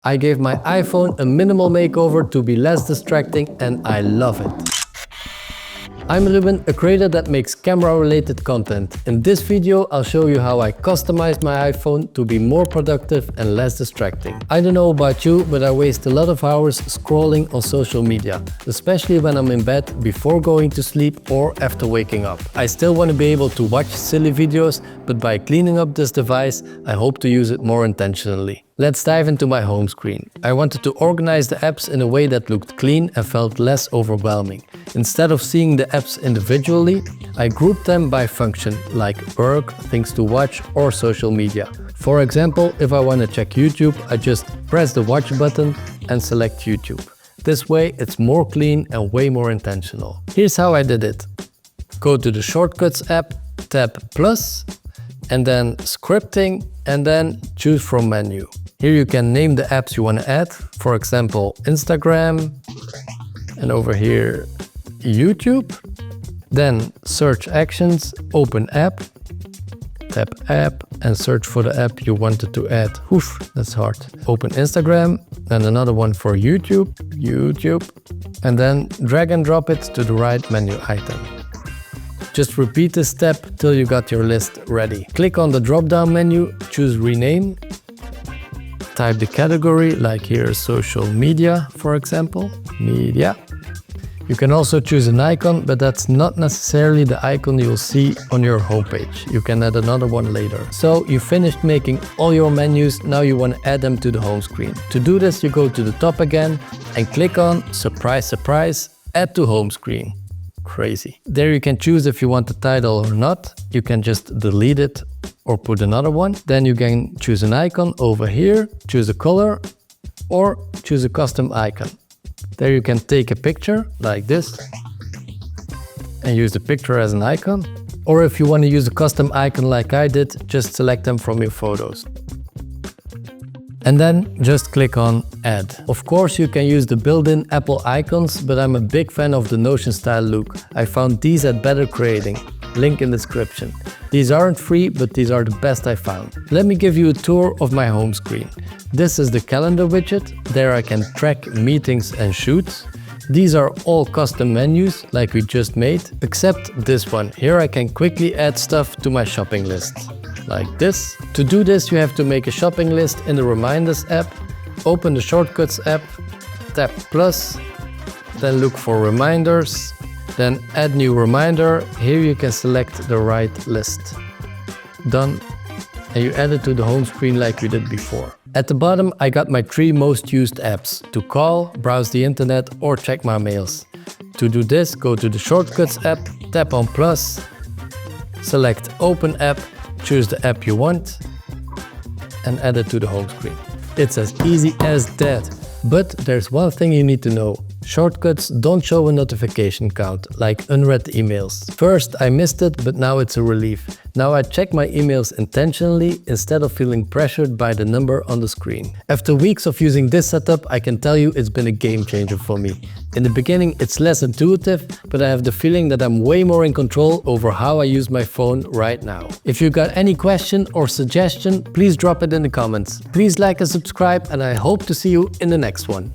I gave my iPhone a minimal makeover to be less distracting and I love it. I'm Ruben, a creator that makes camera-related content. In this video, I'll show you how I customized my iPhone to be more productive and less distracting. I don't know about you, but I waste a lot of hours scrolling on social media, especially when I'm in bed before going to sleep or after waking up. I still want to be able to watch silly videos, but by cleaning up this device, I hope to use it more intentionally. Let's dive into my home screen. I wanted to organize the apps in a way that looked clean and felt less overwhelming. Instead of seeing the apps individually, I grouped them by function, like work, things to watch, or social media. For example, if I want to check YouTube, I just press the watch button and select YouTube. This way, it's more clean and way more intentional. Here's how I did it. Go to the Shortcuts app, tap plus, and then scripting, and then choose from menu. Here you can name the apps you want to add, for example, Instagram, and over here, YouTube. Then search actions, open app, tap app, and search for the app you wanted to add. Oof, that's hard. Open Instagram, and another one for YouTube, and then drag and drop it to the right menu item. Just repeat this step till you got your list ready. Click on the drop-down menu, choose rename, type the category, like here social media, for example, media. You can also choose an icon, but that's not necessarily the icon you'll see on your homepage. You can add another one later. So you finished making all your menus, now you want to add them to the home screen. To do this, you go to the top again and click on, surprise, surprise, add to home screen. Crazy. There you can choose if you want the title or not. You can just delete it or put another one. Then you can choose an icon over here, choose a color, or choose a custom icon. There you can take a picture like this and use the picture as an icon. Or if you want to use a custom icon like I did, just select them from your photos. And then just click on add. Of course you can use the built-in Apple icons, but I'm a big fan of the Notion style look. I found these at Better Creating. Link in description. These aren't free, but these are the best I found. Let me give you a tour of my home screen. This is the calendar widget. There I can track meetings and shoots. These are all custom menus like we just made, except this one. Here I can quickly add stuff to my shopping list, like this. To do this, you have to make a shopping list in the Reminders app, open the Shortcuts app, tap plus, then look for reminders, then add new reminder. Here you can select the right list. Done. And you add it to the home screen like we did before. At the bottom, I got my 3 most used apps: to call, browse the internet, or check my mails. To do this, go to the Shortcuts app, tap on plus, select open app, choose the app you want, and add it to the home screen. It's as easy as that. But there's one thing you need to know. Shortcuts don't show a notification count, like unread emails. First I missed it, but now it's a relief. Now I check my emails intentionally instead of feeling pressured by the number on the screen. After weeks of using this setup, I can tell you it's been a game changer for me. In the beginning it's less intuitive, but I have the feeling that I'm way more in control over how I use my phone right now. If you got any question or suggestion, please drop it in the comments. Please like and subscribe, and I hope to see you in the next one.